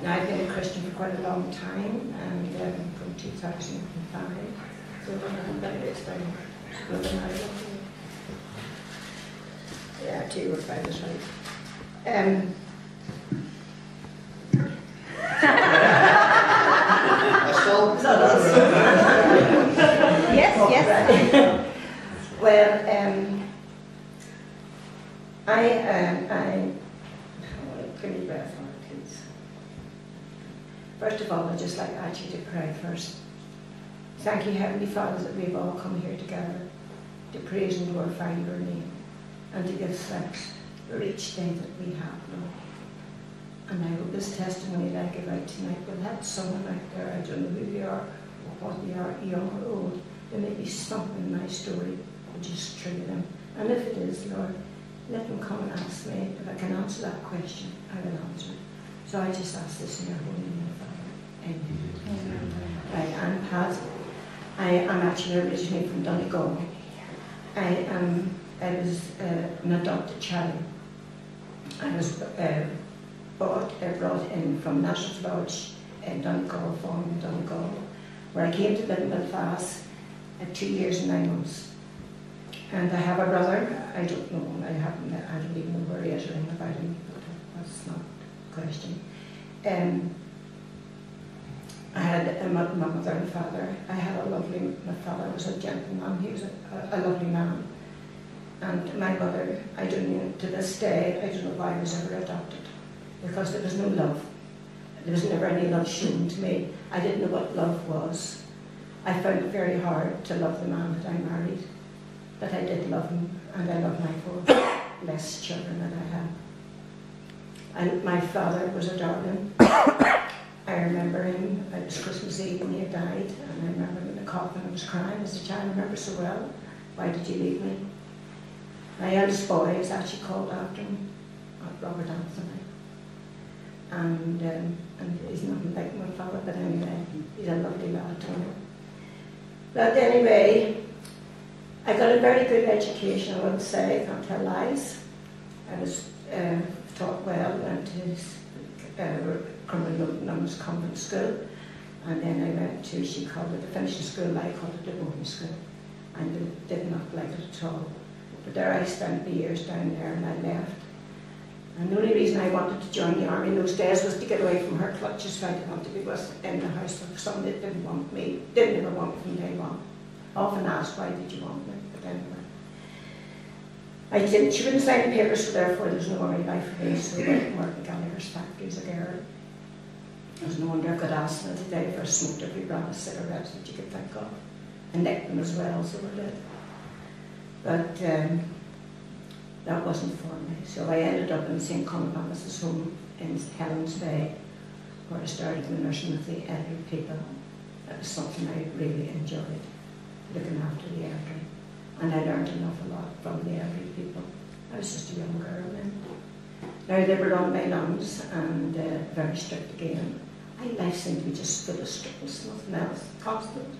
Now, I've been a Christian for quite a long time, and from 2005, so I'm very experienced. Yeah, 2 or 5 is right. Yes. Well, I give me breath on it, please. First of all, I'd just like actually to pray first. Thank you, Heavenly Father, that we've all come here together to praise and glorify your name and to give thanks for each day that we have, Lord. And I hope this testimony that I give out tonight will help someone out there, I don't know who they are or what they are, young or old. There may be something in my story which is true to them. And if it is, Lord, let them come and ask me. If I can answer that question, I will answer it. So I just ask this in your holy name, Father. Amen. Right, I'm Pat. I am actually originally from Donegal. I was an adopted child. I was brought in from National Lodge in Donegal, farm in Donegal, where I came to live in Belfast at 2 years and 9 months. And I have a brother. I don't know. I don't even know where he is or anything about him. But that's not the question. I had my mother and father. I had my father was a gentleman. He was a lovely man. And my mother, I don't know, to this day, I don't know why I was ever adopted. Because there was no love. There was never any love shown to me. I didn't know what love was. I found it very hard to love the man that I married. But I did love him, and I love my 4 blessed children that I have. And my father was a darling. I remember him, it was Christmas Eve when he had died, and I remember him in the coffin. I was crying as a child. I remember so well. Why did you leave me? My eldest boy was actually called after him, Robert Anthony. And he's nothing like my father, but anyway, he's a lovely lad, Tony. But anyway, I got a very good education, I would say, I can't tell lies. I was taught well, went to criminal nuns convent school, and then I went to, she called it a finishing school, I called it a boarding school. I did not like it at all. But there I spent the years down there, and I left. And the only reason I wanted to join the army in those days was to get away from her clutches, so I didn't want to be in the house with someone that didn't want me, didn't ever want me from day one. Often asked, why did you want me? But anyway. She wouldn't sign the papers, so therefore there was no army life for me, so I went and worked in Gallagher's factory as a girl. There was no wonder I got asthma today, for I smoked every brand of cigarettes that you could think of. And nicked them as well, so I did. But that wasn't for me. So I ended up in St. Conovan's home in Helens Bay, where I started the nursing with the elderly people. That was something I really enjoyed, looking after the elderly. And I learned an awful lot from the elderly people. I was just a young girl then. Now they were run by nuns and very strict again. My life seemed to be just full of strictness, nothing else, constant.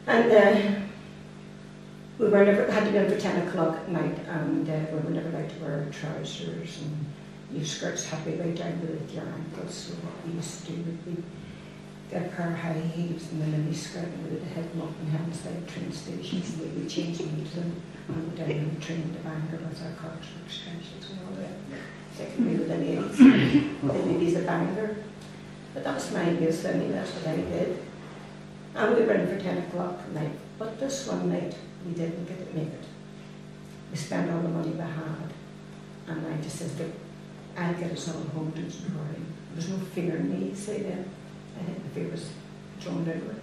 And we were never, had to be in for 10 o'clock at night, and we were never allowed to wear trousers, and your skirts had to be right down to your ankles. So what we used to do would be get a pair of high heels and a mini skirt, and we would head them up and Helensville train stations, and we would change them into them, and go down and train to Bangor with our corkscrew extensions and all that. Taking me with the ladies, the ladies at Bangor. But that was my youth, I mean, that's what I did. And we were in for 10 o'clock at night. But this one night, we didn't make it. We spent all the money we had. And I just said, look, I'll get us all home, don't you worry. There was no fear in me, say then. I think the fear was thrown over.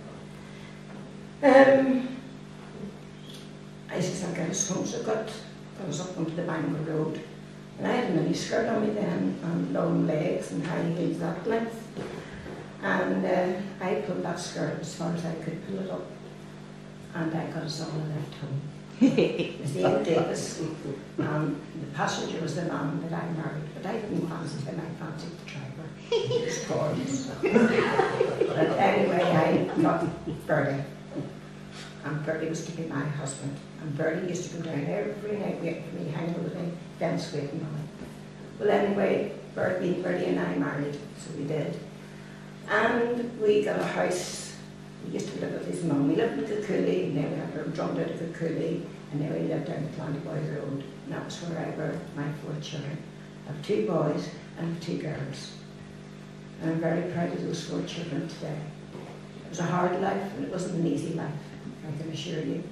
I said, I'll get us home. So I got us up onto the Bangor Road. And I had a mini skirt on me then, and long legs and high heels that length. And I pulled that skirt as far as I could pull it up. And I got us all left home. It was Ian Davis, and the passenger was the man that I married, but I didn't fancy him, I fancied the driver. He was gorgeous. But anyway, I got Bertie, and Bertie was to be my husband. And Bertie used to go down every night waiting for me, hanging over the fence waiting on me. Well, anyway, Bertie and I married, so we did. And we got a house. We used to live with his mum. We lived in Miskelly, and then we had her drummed out of Miskelly, and then we lived down the Clandy Boys Road, and that was where I birthed my 4 children. I have 2 boys and I have 2 girls. And I'm very proud of those 4 children today. It was a hard life, and it wasn't an easy life, I can assure you.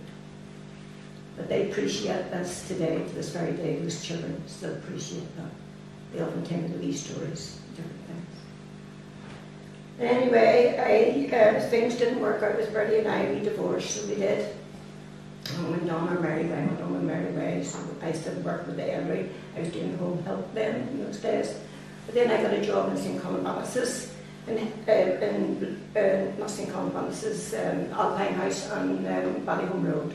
But they appreciate us today, to this very day. Those children still appreciate that. They often tell me the wee stories, different things. But anyway, things didn't work out with Bertie and I. We divorced, so we did. I went on our merry way, went on my merry way. So I still worked with the elderly. I was doing home help then in those days. But then I got a job in St. Columbanus's, not St. Columbanus's, Alpine House on Ballyholme Road,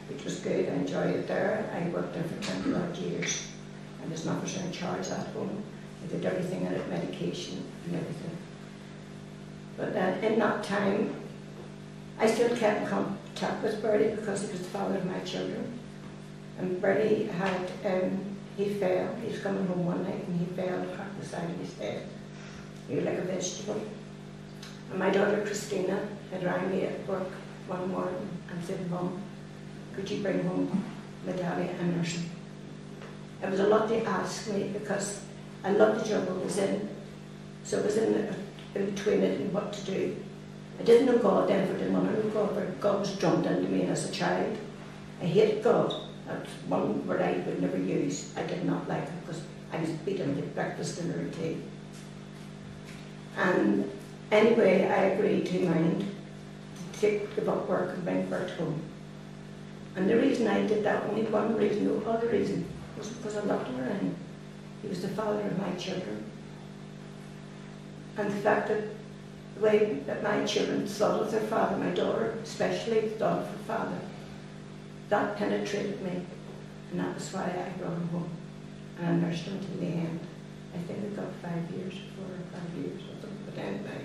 which was good. I enjoyed it there. I worked there for 20 odd years. I was an officer in charge at home. I did everything in it, medication and everything. But in that time, I still kept in contact with Bertie because he was the father of my children. And Bertie had, he fell. He was coming home one night and he fell and cracked the side of his head. He was like a vegetable. And my daughter Christina had rang me at work one morning and said, "Mum, could you bring home my daddy and nursing?" It was a lot to ask me because I loved the job I was in. So I was in between it and what to do. I didn't know God then, for I didn't want to know God, but God was drummed into me as a child. I hated God. That's one word I would never use. I did not like it because I was beaten with breakfast, dinner and tea. And anyway, I agreed to mind to give up work and bring Bert home. And the reason I did that, only one reason, no other reason, was because I loved him around. He was the father of my children. And the fact that the way that my children thought of their father, my daughter especially thought of her father, that penetrated me. And that was why I brought him home. And I nursed him to the end. I think we got 5 years, 4 or 5 years or something. But anyway,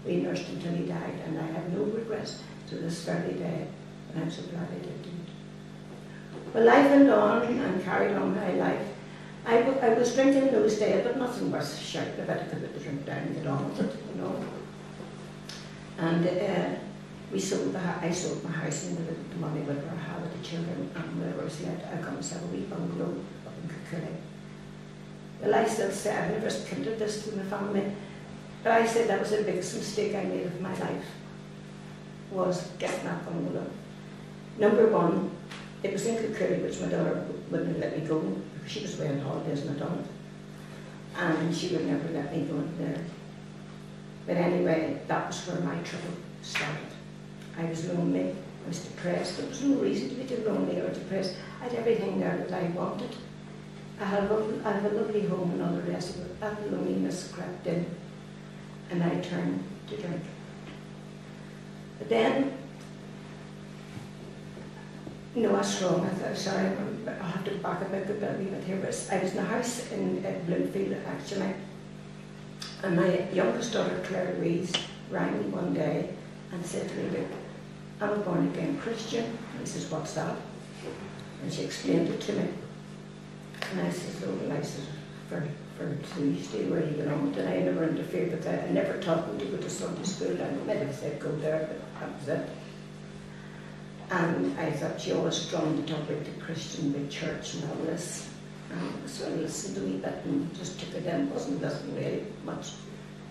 we nursed him till he died, and I have no regrets to this very day. And I'm so glad I did it. Well, life went on and carried on my life. I was drinking in those days, but nothing worth shouting about. I could put the drink down and get on with it, you know. And I sold my house and divided the money with our had with the children, and when I was left, I got myself a wee bungalow up in Miskelly. Well, I still say I've never hinted this to my family, but I said that was the biggest mistake I made of my life, was getting that bungalow. Number one, it was in Miskelly, which my daughter wouldn't let me go, because she was away on holidays and I done it. And she would never let me go in there. But anyway, that was where my trouble started. I was lonely, I was depressed. There was no reason to be too lonely or depressed. I had everything there that I wanted. I have a lovely home and all the rest of it. That loneliness crept in, and I turned to drink. But then, no, that's wrong. Sorry, I'll have to back up a bit here. I was in a house in Bloomfield, actually, and my youngest daughter, Claire Louise, rang me one day and said to me, "Look, I'm a born-again Christian." And I says, "What's that?" And she explained it to me. And I says, "Oh, well," I says, for Tuesday, where you belonged, and I never interfered with that. I never taught them to go to Sunday school. I never said go there, but that was it. And I thought she always drawn to talk about the Christian, the church and all this. So I listened a wee bit and just took it in. Wasn't listening really much.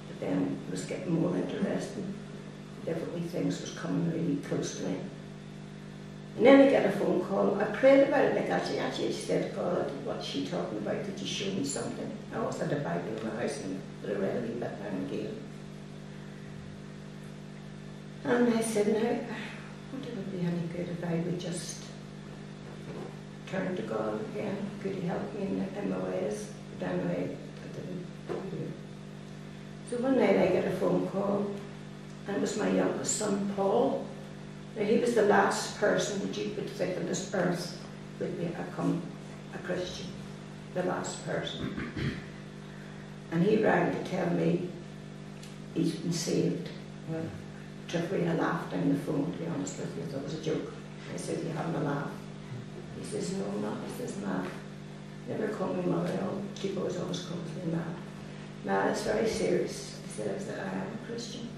But then it was getting more interesting. Different wee things was coming really close to me. And then I get a phone call. I prayed about it like actually she said, "God, what's she talking about? Could you show me something?" I always had a Bible in my house, but I read a wee bit now and again. And I said, "No, would it be any good if I would just turn to God again? Could He help me in my ways?" But anyway, I didn't do it. So one night I get a phone call, and it was my youngest son, Paul. Now, he was the last person that you would think on this earth would become a Christian. The last person. And he rang to tell me he's been saved. Well, took me a laugh down the phone, to be honest with you. I thought it was a joke. I said, "You having a laugh?" He says, "No, I'm not." He says, "Matt, never call me mother. People always calls me Matt." No, it's very serious. I said, I am a Christian.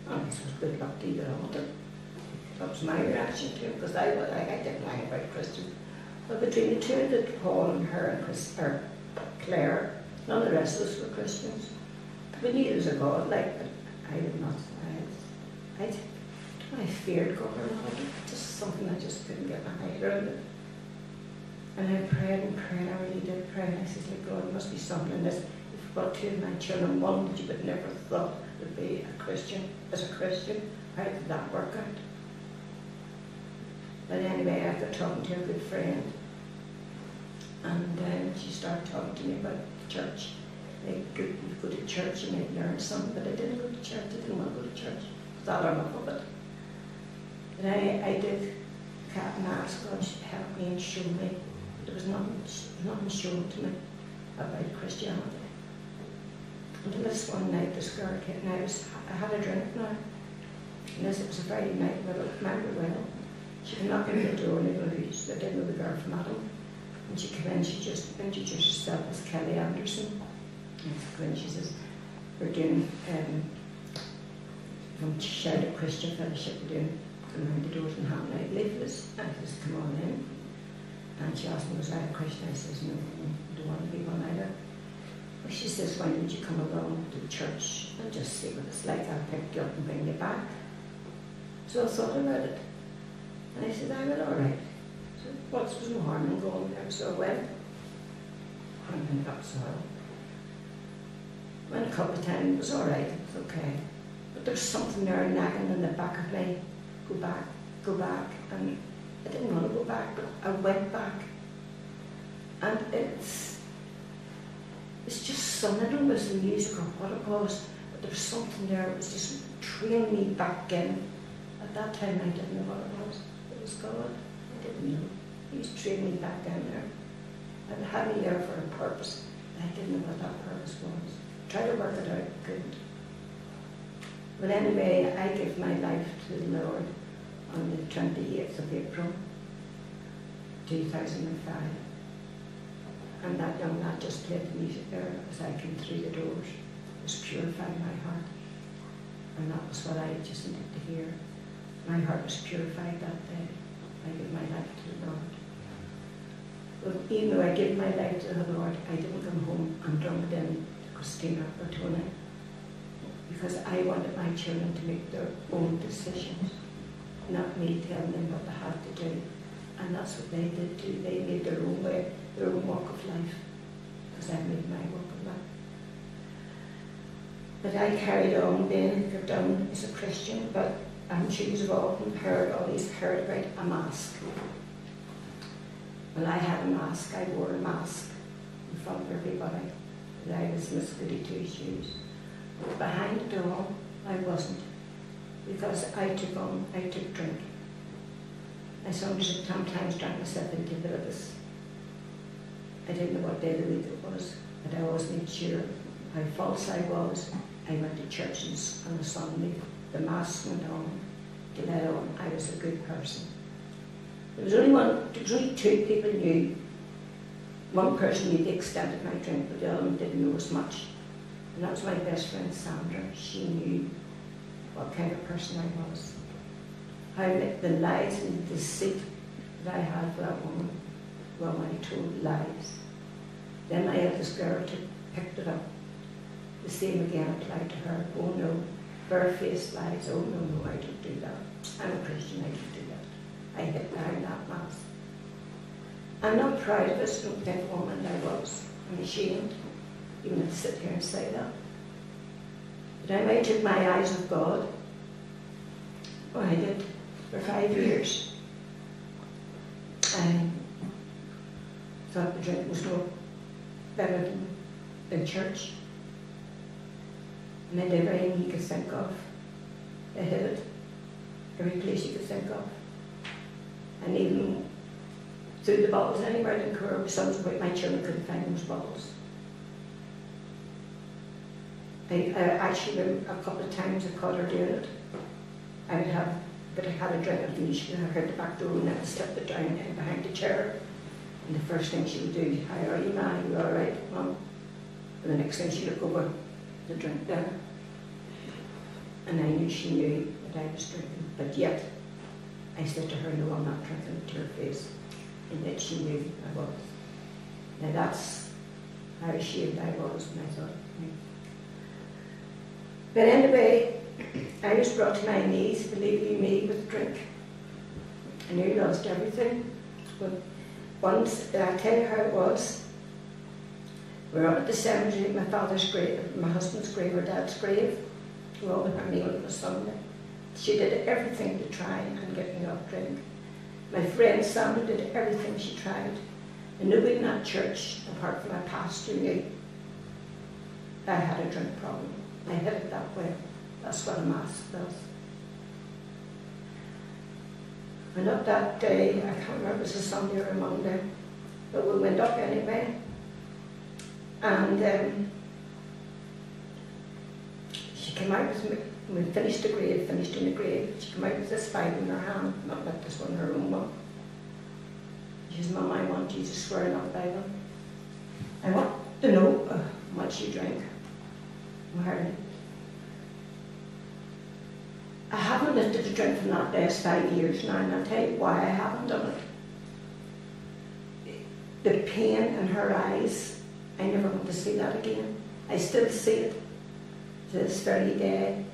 And he said, good luck to you, but I want to. That was my reaction to him, because I didn't like about Christian. But between the two of them, Paul and her and Claire, none of the rest of us were Christians. We knew there was a God, like, but I did not. I feared God or not. Just something I just couldn't get my head around it. And I prayed and prayed, I really did pray. And I said, like, God, there must be something in this. You've got two of my children, one that you would never thought would be a Christian, as a Christian. How did that work out? But anyway, I got talking to a good friend. And she started talking to me about the church. Like, you go to church, you might learn something, but I didn't go to church. I didn't want to go to church. I thought enough of it. But I did ask God to help me and show me. There was nothing shown to me about Christianity. Until this one night, this girl came, and I had a drink now. And it was a Friday night, but I remember well. She came knocking on the door, and I didn't know the girl from Adam. And she came in, she just introduced herself as Kelly Anderson. And she says, we're doing, she shouted Christian fellowship, we're doing, going around the doors and handing out leaflets. And I says, come on in. And she asked me, was I a Christian? I says, no, I don't want to be one either. Well, she says, why don't you come along to church and just see what it's like? I'll pick you up and bring you back. So I thought about it. And I said, I will, all right. So what was no harm in going there? So I went. And then got soil. Went a couple of times, it was all right, it was okay. But there was something there nagging in the back of me. Go back, go back. And I didn't want to go back, but I went back. And it's just something, I don't know if it was the music or what it was, but there was something there, it was just training me back in. At that time I didn't know what it was. It was God. I didn't know. He was training me back in there. And had me there for a purpose. I didn't know what that purpose was. Tried to work it out, couldn't. But anyway, I gave my life to the Lord on the 28th of April, 2005. And that young lad just played the music there as I came through the doors. It was purifying my heart. And that was what I just needed to hear. My heart was purified that day. I gave my life to the Lord. But even though I gave my life to the Lord, I didn't come home and drum it in to Christina or Tony. Because I wanted my children to make their own decisions, not me telling them what they had to do. And that's what they did too. They made their own way, their own walk of life. Because I made my walk of life. But I carried on being kept on as a Christian, but I'm sure you've often always heard about a mask. Well, I had a mask, I wore a mask in front of everybody. That I was Miskelly two shoes. But behind it all, I wasn't. Because I took drink. I sometimes drank myself into a bit of this. I didn't know what day of the week it was, but I always made sure how false I was. I went to church on a Sunday, the mass went on, to let on I was a good person. There was only two people knew. One person knew the extent of my drink, but the other one didn't know as much. And that was my best friend Sandra. She knew what kind of person I was. How the lies and the deceit that I had for that woman, well, I told lies. Then my eldest girl picked it up. The same again applied to her. Oh no, bare-faced lies. Oh no, I don't do that. I'm a Christian, I don't do that. I hid behind that mask. I'm not proud of this big woman I was. I'm ashamed, even to sit here and say that. But I took my eyes off God. Well, I did for 5 years. I thought the drink was no better than church. And I did everything you could think of. I hid it. Every place you could think of. And even threw the bottles anywhere. I didn't care if sons about my children couldn't find those bottles. I actually, a couple of times I caught her doing it. I would have, but I had a drink and finished, and I heard the back door and I stepped it down and behind the chair. And the first thing she would do, "How are you, man? Are you all right, Mum?" And the next thing she'd look over, the drink there. And I knew she knew that I was drinking, but yet I said to her, no, I'm not drinking, to her face. And yet she knew I was. Now that's how ashamed I was when I thought of me. But anyway, I was brought to my knees, believe you me, with drink. I nearly lost everything. But once, I'll tell you how it was. We were up at the cemetery at my father's grave, my husband's grave, or dad's grave. We all had our meal on a Sunday. She did everything to try and get me off drink. My friend Sandra did everything she tried. And nobody in that church, apart from my pastor, knew I had a drink problem. I hid it that way. That's what a mask does. And up that day, I can't remember if it was a Sunday or a Monday, but we went up anyway. And she came out with me. We finished in the grave. She came out with this Bible in her hand, not like this one, her own one. She says, Mum, I want you to swear in that Bible. I want to know how much you drink. I haven't lifted a drink from that day. It's 5 years now, and I'll tell you why I haven't done it. The pain in her eyes, I never want to see that again. I still see it to this very day.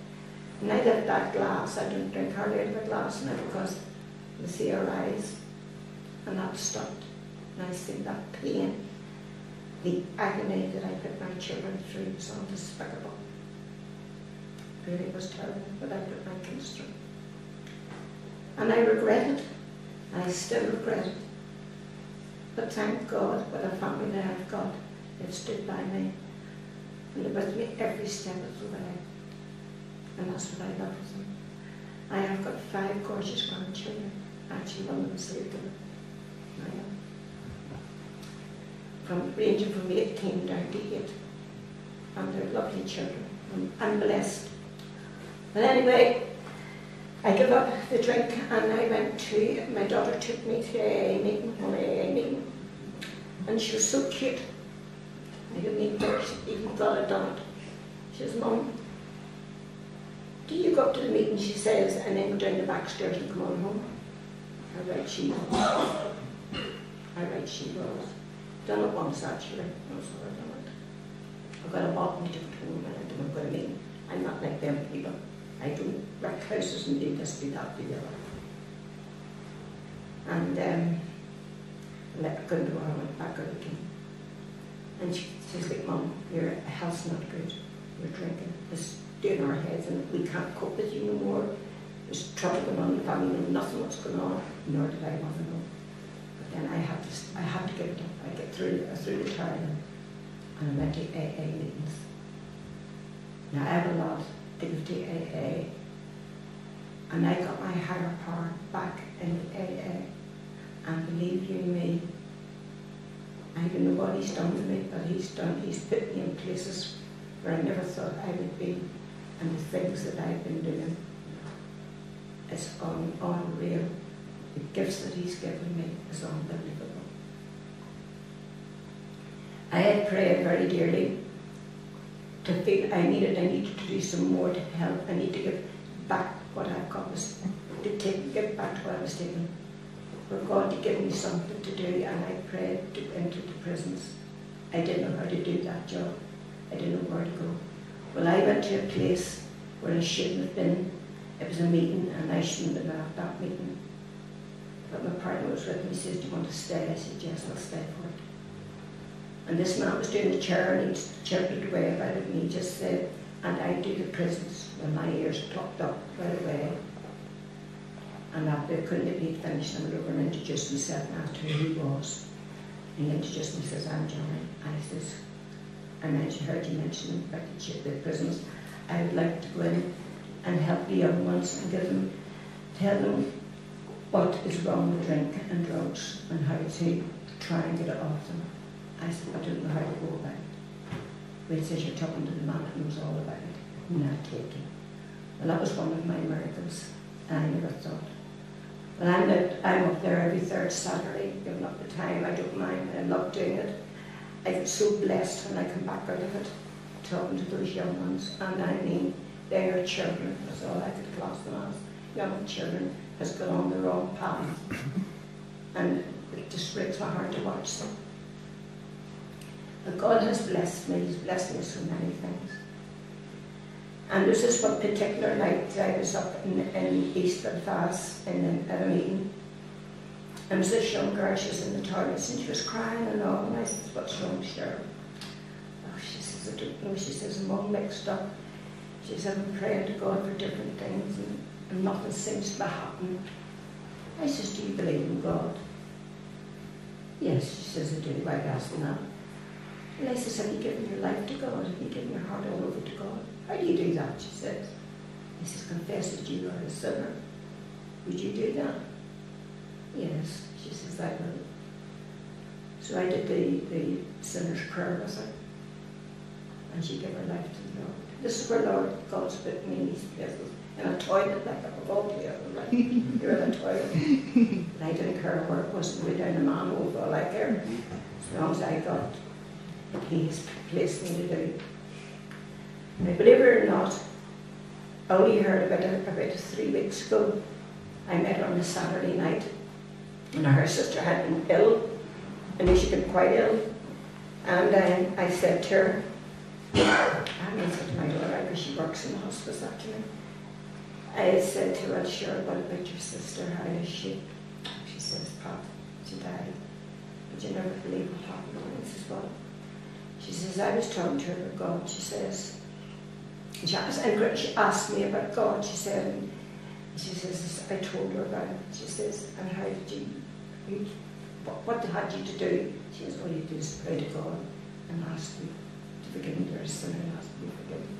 And I lift that glass, I don't drink hardly out of a glass now because I see her eyes. And that stopped. And I see that pain, the agony that I put my children through was undespicable. It really was terrible, but I put my kids through. And I regret it, and I still regret it. But thank God, with the family that I've got, they've stood by me, and they're with me every step of the way. And that's what I love with them. I have got 5 gorgeous grandchildren. Actually, one of them saved them. I am. Ranging from 18 down to 8. And they're lovely children. I'm blessed. But anyway, I gave up the drink and I went to, my daughter took me to an AA meeting. And she was so cute. I didn't even thought I'd done it. She says, Mum, do you go up to the meeting, she says, and then go down the back stairs and come on home? I right she was. I right she was. Done it once actually. That's what I've done it. I've got a bottle to put home and I don't go to meeting. I'm not like them people. I don't wreck houses and do this, do that, do the other. And I let her go into her home and back out again. And she says, like, Mum, your health's not good. You're drinking. It's doing our heads and we can't cope with you no more. There's trouble going on in the family, and nothing what's going on, nor did I want to know. But then I had to give it up. I get through the time and I went to AA meetings. Now I have a lot to give to AA, and I got my higher power back in AA. And believe you me, I don't know what he's done to me, but he's put me in places where I never thought I would be, and the things that I've been doing. It's unreal. The gifts that he's given me is unbelievable. I had prayed very dearly to feel I needed to do some more to help. I need to give back what I've got, to give back to what I was taking. For God to give me something to do, and I prayed to enter the prisons. I didn't know how to do that job. I didn't know where to go. Well, I went to a place where I shouldn't have been. It was a meeting, and I shouldn't have been at that meeting. But my partner was with me, he says, do you want to stay? I said, yes, I'll stay for it. And this man was doing the chair, and he chirped away about it, and he just said, and I do the prisons when my ears plucked up right away. And after I couldn't let me finish, I went over and introduced myself and asked who he was. And he introduced me, says, I'm Johnny. And I says, heard you mention about the prisons. I would like to go in and help the young ones and tell them what is wrong with drink and drugs and how to try and get it off them. I said, I don't know how to go about it. But he says, you're talking to the man that knows all about it. And I'll take you. Well, that was one of my miracles. And I never thought. Well, I'm up there every third Saturday, giving up the time. I don't mind. I love doing it. I get so blessed when I come back out of it talking to those young ones, and I mean, they are children, that's all I could class them as. Young children has gone on the wrong path, and it just breaks my heart to watch them. But God has blessed me, He's blessed me with so many things. And this is one particular night I was up in East Belfast at a meeting. And there was this young girl, she was in the toilets and she was crying and all, and I said, what's wrong, Cheryl? Oh, she says, I don't know. She says, I'm all mixed up. She said, I'm praying to God for different things and nothing seems to be happening. I says, do you believe in God? Yes, she says, I do. Why are you asking that? And I says, have you given your life to God? Have you given your heart all over to God? How do you do that? She says. He says, confess that you are a sinner. Would you do that? Yes, she says, I will. So I did the sinner's prayer with her. And she gave her life to the Lord. This is where Lord God's put me in these places. In a toilet, like a all together, like you're in a toilet. But I didn't care where it was, we down a manhole for all I care. As long as I got what He has placed me to do. Now, believe it or not, I only heard about 3 weeks ago. I met her on a Saturday night, and her sister had been ill, and she'd been quite ill. And I said to her, I said to my daughter, because she works in the hospice actually, I said to her, sure, what about your sister? How is she? She says, Pat, she died. But you never believe what happened. And I says, what? She says, I was talking to her about God. She says, she asked me about God. She said, I told her about it. She says, and how did you what had you to do? She says, all you do is pray to God and ask me to forgive me. You're a sinner and ask me to forgive me.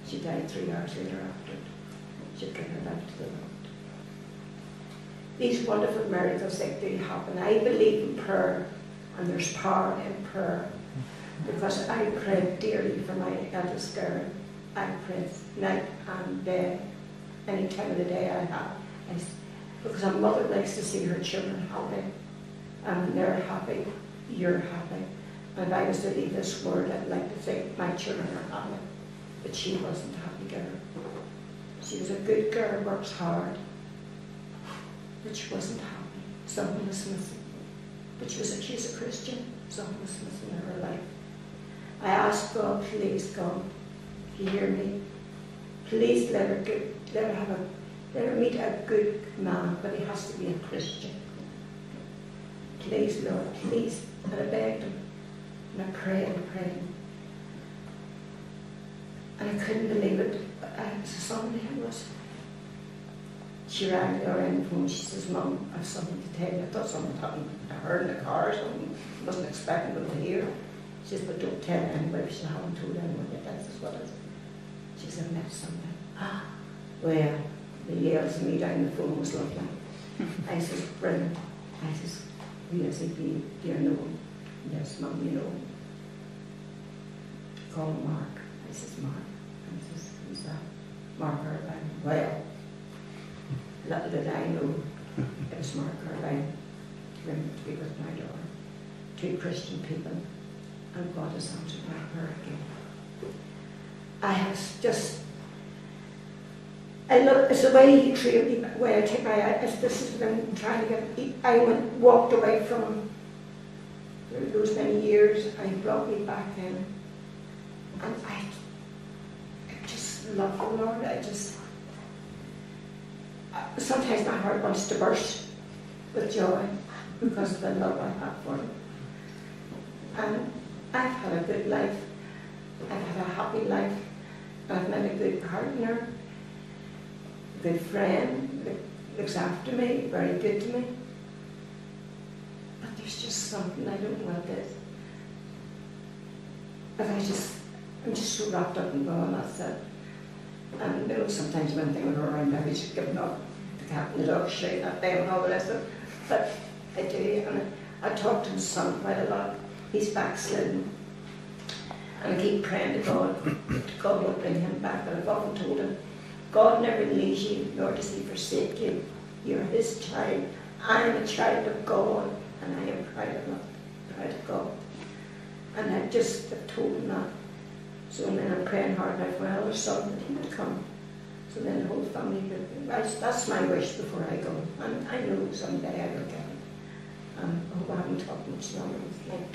She died 3 hours later after it. She'd given her life to the Lord. These wonderful miracles that do happen. I believe in prayer, and there's power in prayer. Because I pray dearly for my eldest girl. I pray night and day, any time of the day I have. Because a mother likes to see her children happy. And when they're happy, you're happy. And if I was to leave this world, I'd like to think my children are happy. But she wasn't a happy girl. She was a good girl, works hard. But she wasn't happy. Something was missing. But she's a Christian. Something was missing in her life. I asked God, please God, if you hear me, please let her meet a good man, but he has to be a Christian. Please, Lord, please. And I begged him, and I prayed and prayed. And I couldn't believe it. Somebody was. She rang me around the phone. She says, Mum, I have something to tell you. I thought something happened to her in the car or something. I wasn't expecting them to hear. She says, but don't tell anybody. She haven't told anyone yet. That's just what it is. She said, I met somebody. Well, the yells of me down the phone was lovely. I says, brilliant. I says, yes, do you know him? Yes, Mum, you know him. Call him Mark. I says, Mark. And he says, who's that? Mark Irvine. Well, little did I know it was Mark Irvine came to be with my daughter. 2 Christian people, and God has answered my prayer again. I love, it's the way He treated me, the way I take my eyes. This is what I'm trying to get. I walked away from Him those many years, and He brought me back in. And I just love the Lord. Sometimes my heart wants to burst with joy because of the love I have for Him. And I've had a good life. I've had a happy life. I've met a good partner, a good friend that looks after me, very good to me. But there's just something, I don't know what it is. But I'm just so wrapped up in God, that's it. And you know, sometimes when things are around, maybe just giving up, the cat and the dog shouting at them and all the rest of it. But I do, and I talk to my son quite a lot. He's backslidden. And I keep praying to God, that God will bring him back. But I've often told him, God never leaves you, nor does He forsake you. You're His child. I am a child of God, and I am proud of God. And I've just told him that. So then I'm praying hard now for my elder son that he would come. So then the whole family would, that's my wish before I go. And I know someday I will get it. I hope I haven't talked much longer with like